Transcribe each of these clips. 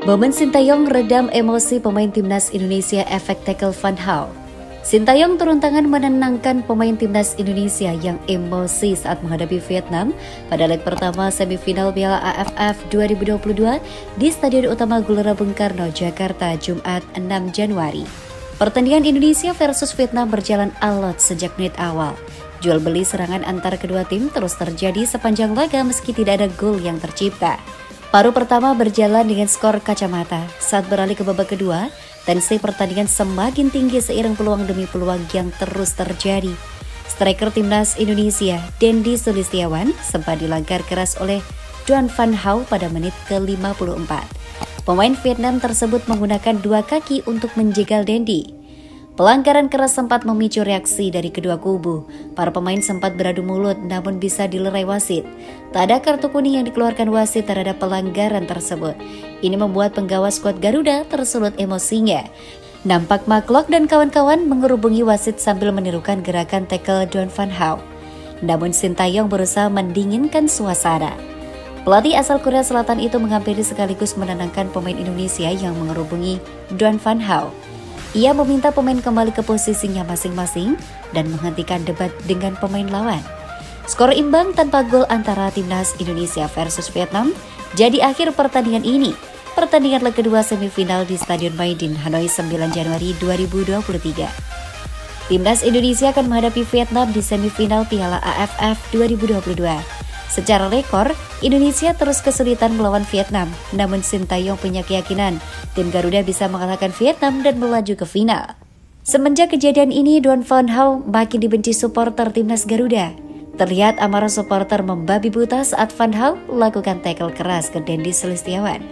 Momen Sintayong redam emosi pemain timnas Indonesia efek tackle Van Hal. Sintayong turun tangan menenangkan pemain timnas Indonesia yang emosi saat menghadapi Vietnam pada leg pertama semifinal Piala AFF 2022 di Stadion Utama Gelora Bung Karno, Jakarta, Jumat 6 Januari. Pertandingan Indonesia versus Vietnam berjalan alot sejak menit awal. Jual beli serangan antar kedua tim terus terjadi sepanjang laga meski tidak ada gol yang tercipta. Paruh pertama berjalan dengan skor kacamata. Saat beralih ke babak kedua, tensi pertandingan semakin tinggi seiring peluang demi peluang yang terus terjadi. Striker timnas Indonesia, Dendi Sulistiawan, sempat dilanggar keras oleh Duan Van Hau pada menit ke-54. Pemain Vietnam tersebut menggunakan dua kaki untuk menjegal Dendi. Pelanggaran keras sempat memicu reaksi dari kedua kubu. Para pemain sempat beradu mulut namun bisa dilerai wasit. Tak ada kartu kuning yang dikeluarkan wasit terhadap pelanggaran tersebut. Ini membuat penggawa skuad Garuda tersulut emosinya. Nampak Maklok dan kawan-kawan mengerubungi wasit sambil menirukan gerakan tackle Duan Van Hau. Namun Sintayong berusaha mendinginkan suasana. Pelatih asal Korea Selatan itu menghampiri sekaligus menenangkan pemain Indonesia yang mengerubungi Duan Van Hau. Ia meminta pemain kembali ke posisinya masing-masing dan menghentikan debat dengan pemain lawan. Skor imbang tanpa gol antara timnas Indonesia versus Vietnam jadi akhir pertandingan ini. Pertandingan leg kedua semifinal di Stadion Maidin, Hanoi 9 Januari 2023. Timnas Indonesia akan menghadapi Vietnam di semifinal Piala AFF 2022. Secara rekor, Indonesia terus kesulitan melawan Vietnam, namun Sintayong punya keyakinan tim Garuda bisa mengalahkan Vietnam dan melaju ke final. Semenjak kejadian ini, Duan Van Hau makin dibenci supporter timnas Garuda. Terlihat amarah supporter membabi buta saat Van Hau lakukan tackle keras ke Dendi Sulistiawan.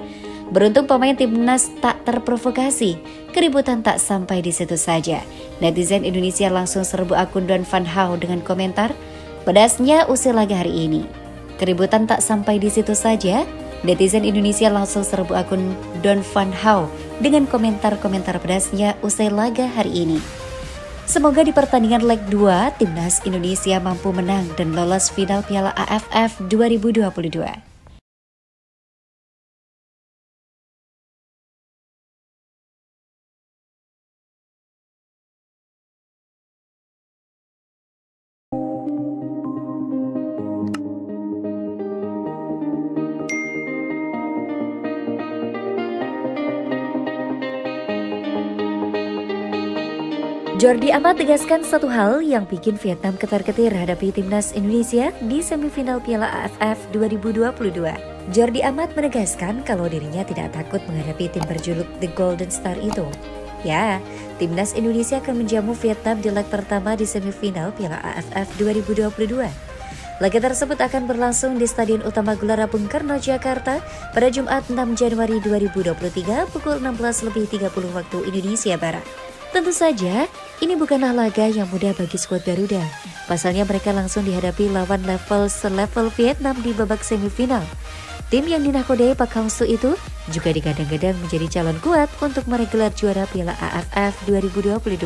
Beruntung pemain timnas tak terprovokasi, keributan tak sampai di situ saja. Netizen Indonesia langsung serbu akun Duan Van Hau dengan komentar, "Pedasnya usai laga hari ini." Keributan tak sampai di situ saja, netizen Indonesia langsung serbu akun Duan Van Hau dengan komentar-komentar pedasnya usai laga hari ini. Semoga di pertandingan leg 2, timnas Indonesia mampu menang dan lolos final Piala AFF 2022. Jordi Amat tegaskan satu hal yang bikin Vietnam ketar-ketir hadapi timnas Indonesia di semifinal Piala AFF 2022. Jordi Amat menegaskan kalau dirinya tidak takut menghadapi tim berjuluk The Golden Star itu. Ya, timnas Indonesia akan menjamu Vietnam di leg pertama di semifinal Piala AFF 2022. Laga tersebut akan berlangsung di Stadion Utama Gelora Bung Karno, Jakarta pada Jumat 6 Januari 2023 pukul 16.30 waktu Indonesia Barat. Tentu saja, ini bukanlah laga yang mudah bagi skuad Garuda. Pasalnya mereka langsung dihadapi lawan selevel Vietnam di babak semifinal. Tim yang dinakodai Pak Hang-soo itu juga digadang-gadang menjadi calon kuat untuk meraih gelar juara Piala AFF 2022.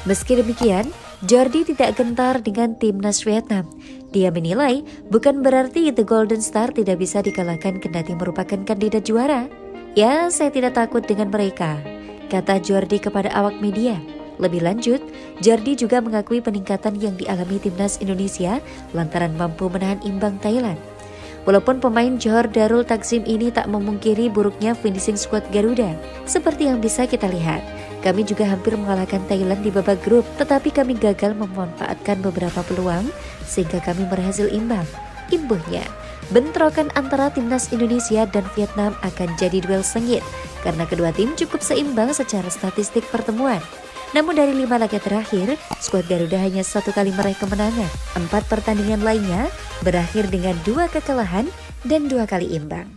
Meski demikian, Jordi tidak gentar dengan timnas Vietnam. Dia menilai bukan berarti The Golden Star tidak bisa dikalahkan kendati merupakan kandidat juara. Ya, saya tidak takut dengan mereka, kata Jordi kepada awak media. Lebih lanjut, Jordi juga mengakui peningkatan yang dialami timnas Indonesia lantaran mampu menahan imbang Thailand. Walaupun pemain Johor Darul Takzim ini tak memungkiri buruknya finishing squad Garuda. Seperti yang bisa kita lihat, kami juga hampir mengalahkan Thailand di babak grup, tetapi kami gagal memanfaatkan beberapa peluang sehingga kami berhasil imbang. Imbuhnya, bentrokan antara timnas Indonesia dan Vietnam akan jadi duel sengit karena kedua tim cukup seimbang secara statistik pertemuan. Namun dari 5 laga terakhir, skuad Garuda hanya 1 kali meraih kemenangan. 4 pertandingan lainnya berakhir dengan 2 kekalahan dan 2 kali imbang.